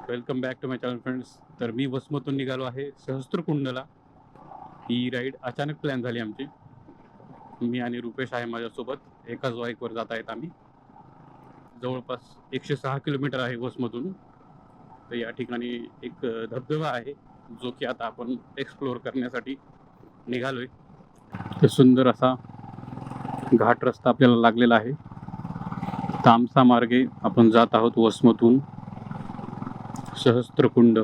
Welcome back to my channel friends. तर मी वसमतून निघालो आहे सहस्त्रकुंडला. ही राईड अचानक प्लॅन झाली आमची. मी आणि रुपेश आहे माझ्यासोबत. एकाच बाईकवर जात आहेत आम्ही. जवळपास 106 किलोमीटर आहे वसमतून. तर या ठिकाणी एक धबधबा आहे जो की आता आपण एक्सप्लोअर करण्यासाठी निघालोय. तर सुंदर असा घाट रस्ता आपल्याला लागलेला आहे. तामसा मार्गे आपण जात आहोत वसमतून सहस्त्रकुंड.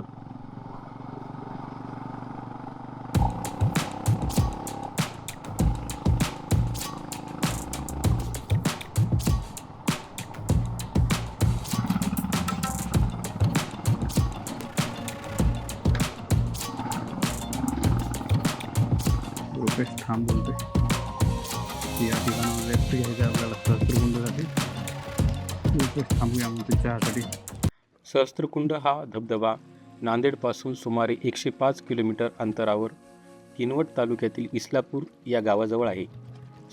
रुपेश थांब बोलतोय की या ठिकाणी लेफ्ट घ्यायचं आपल्याला सहस्त्रकुंडसाठी. रुपेश थांबूया म्हणतो चहासाठी. सहस्त्रकुंड हा धबधबा नांदेडपासून सुमारे 105 किलोमीटर अंतरावर किनवट तालुक्यातील इस्लापूर या गावाजवळ आहे.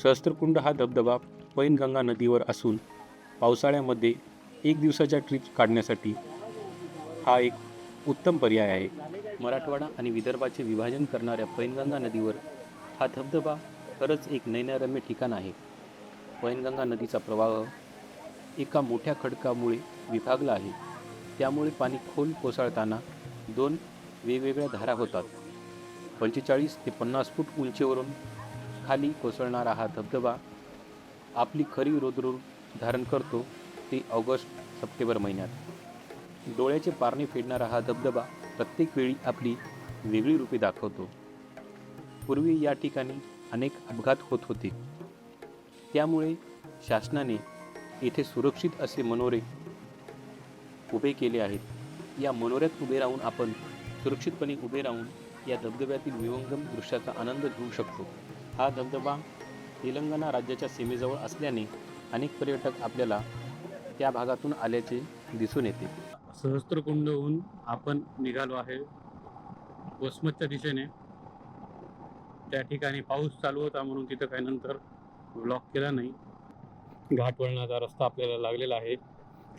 सहस्त्रकुंड हा धबधबा पैनगंगा नदीवर असून पावसाळ्यामध्ये एक दिवसाच्या ट्रिप काढण्यासाठी हा एक उत्तम पर्याय आहे. मराठवाडा आणि विदर्भाचे विभाजन करणाऱ्या पैनगंगा नदीवर हा धबधबा खरंच एक नैनरम्य ठिकाण आहे. पैनगंगा नदीचा प्रवाह एका मोठ्या खडकामुळे विभागला आहे. त्यामुळे पाणी खोल कोसळताना दोन वेगवेगळ्या धारा होतात. 45 ते 50 फूट उंचीवरून खाली कोसळणारा हा धबधबा आपली खरी रौद्ररूप धारण करतो ते ऑगस्ट-सप्टेंबर महिन्यात. डोळ्याचे पारणे फेडणारा हा धबधबा प्रत्येक वेळी आपली वेगळी रूपे दाखवतो. पूर्वी या ठिकाणी अनेक अपघात होत होते. त्यामुळे शासनाने येथे सुरक्षित असे मनोरे उभे केले आहेत. या मनोऱ्यात उभे राहून आपण सुरक्षितपणे उभे राहून या धबधब्यातील विहंगम दृश्याचा आनंद घेऊ शकतो. हा धबधबा तेलंगणा राज्याच्या सीमेजवळ असल्याने अनेक पर्यटक आपल्याला त्या भागातून आल्याचे दिसून येते. सहस्त्रकुंडहून आपण निघालो आहे वसमतच्या दिशेने. त्या ठिकाणी पाऊस चालू होता म्हणून तिथं काही नंतर ब्लॉक केला नाही. घाट वळणाचा रस्ता आपल्याला लागलेला आहे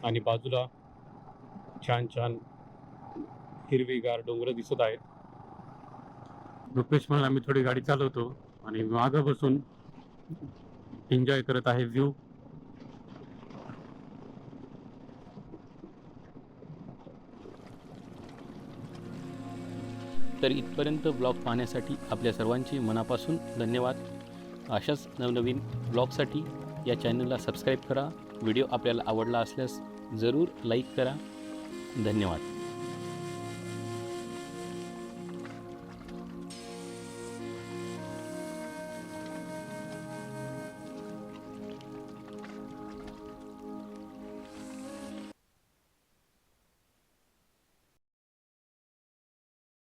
आणि बाजूला छान छान हिरवीगार डोंगर दिसत आहेत. रुपेश म्हणून आम्ही थोडी गाडी चालवतो आणि मागं बसून एन्जॉय करत आहे व्ह्यू. तर इथपर्यंत ब्लॉग पाहण्यासाठी आपल्या सर्वांची मनापासून धन्यवाद. अशाच नवनवीन ब्लॉगसाठी या चॅनलला सबस्क्राईब करा. व्हिडिओ आपल्याला आवडला असल्यास जरूर लाईक करा. धन्यवाद.